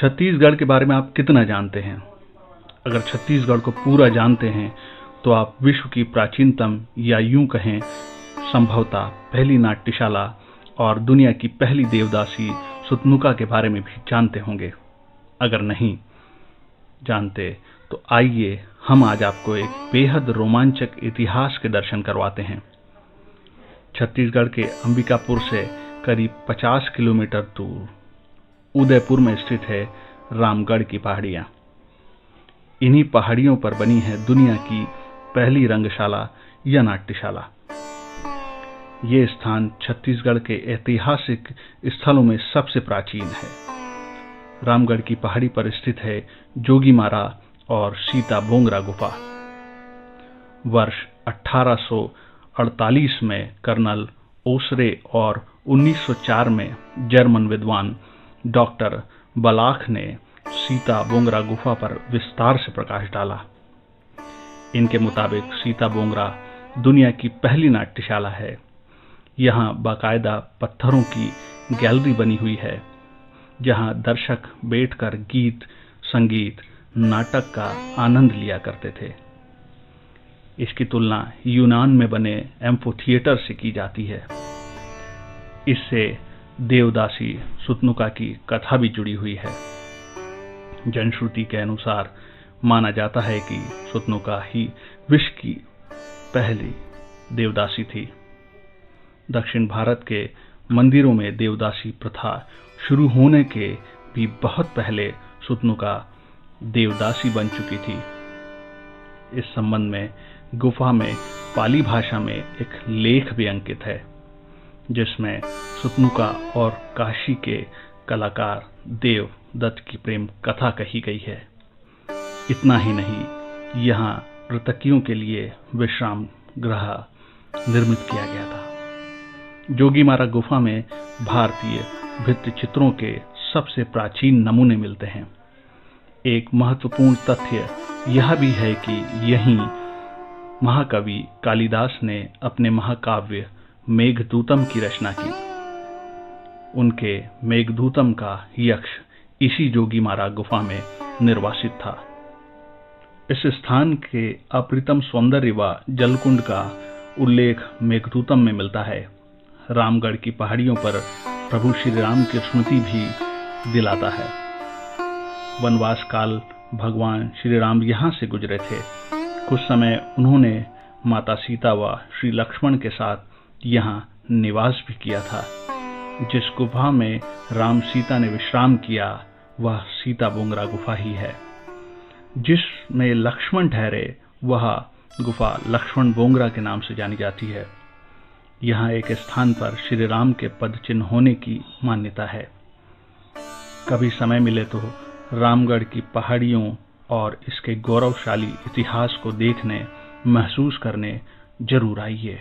छत्तीसगढ़ के बारे में आप कितना जानते हैं? अगर छत्तीसगढ़ को पूरा जानते हैं तो आप विश्व की प्राचीनतम या यूं कहें संभवतः पहली नाट्यशाला और दुनिया की पहली देवदासी सुतनुका के बारे में भी जानते होंगे। अगर नहीं जानते तो आइए हम आज आपको एक बेहद रोमांचक इतिहास के दर्शन करवाते हैं। छत्तीसगढ़ के अंबिकापुर से करीब 50 किलोमीटर दूर उदयपुर में स्थित है रामगढ़ की पहाड़ियां। इन्हीं पहाड़ियों पर बनी है दुनिया की पहली रंगशाला या नाट्यशाला। ये स्थान छत्तीसगढ़ के ऐतिहासिक स्थलों में सबसे प्राचीन है। रामगढ़ की पहाड़ी पर स्थित है जोगीमारा और सीता बोंगरा गुफा। वर्ष 1848 में कर्नल ओसरे और 1904 में जर्मन विद्वान डॉक्टर बलाख ने सीता बोंगरा गुफा पर विस्तार से प्रकाश डाला। इनके मुताबिक सीता बोंगरा दुनिया की पहली नाट्यशाला है। यहाँ बाकायदा पत्थरों की गैलरी बनी हुई है, जहाँ दर्शक बैठकर गीत, संगीत, नाटक का आनंद लिया करते थे। इसकी तुलना यूनान में बने एम्फोथिएटर से की जाती है। इससे देवदासी सुतनुका की कथा भी जुड़ी हुई है। जनश्रुति के अनुसार माना जाता है कि सुतनुका ही विश्व की पहली देवदासी थी। दक्षिण भारत के मंदिरों में देवदासी प्रथा शुरू होने के भी बहुत पहले सुतनुका देवदासी बन चुकी थी। इस संबंध में गुफा में पाली भाषा में एक लेख भी अंकित है, जिसमें सुतनुका और काशी के कलाकार देव दत्त की प्रेम कथा कही गई है। इतना ही नहीं, यहाँ नर्तकियों के लिए विश्राम गृह निर्मित किया गया था। जोगीमारा गुफा में भारतीय भित्ति चित्रों के सबसे प्राचीन नमूने मिलते हैं। एक महत्वपूर्ण तथ्य यह भी है कि यहीं महाकवि कालिदास ने अपने महाकाव्य मेघदूतम की रचना की। उनके मेघदूतम का यक्ष इसी जोगीमारा गुफा में निर्वासित था। इस स्थान के अप्रतिम सौंदर्य व जलकुंड का उल्लेख मेघदूतम में मिलता है। रामगढ़ की पहाड़ियों पर प्रभु श्री राम की स्मृति भी दिलाता है। वनवास काल भगवान श्री राम यहाँ से गुजरे थे। कुछ समय उन्होंने माता सीता व श्री लक्ष्मण के साथ यहाँ निवास भी किया था। जिस गुफा में राम सीता ने विश्राम किया वह सीता बोंगरा गुफा ही है। जिसमें लक्ष्मण ठहरे वह गुफा लक्ष्मण बोंगरा के नाम से जानी जाती है। यहाँ एक स्थान पर श्री राम के पद चिन्ह होने की मान्यता है। कभी समय मिले तो रामगढ़ की पहाड़ियों और इसके गौरवशाली इतिहास को देखने, महसूस करने जरूर आइए।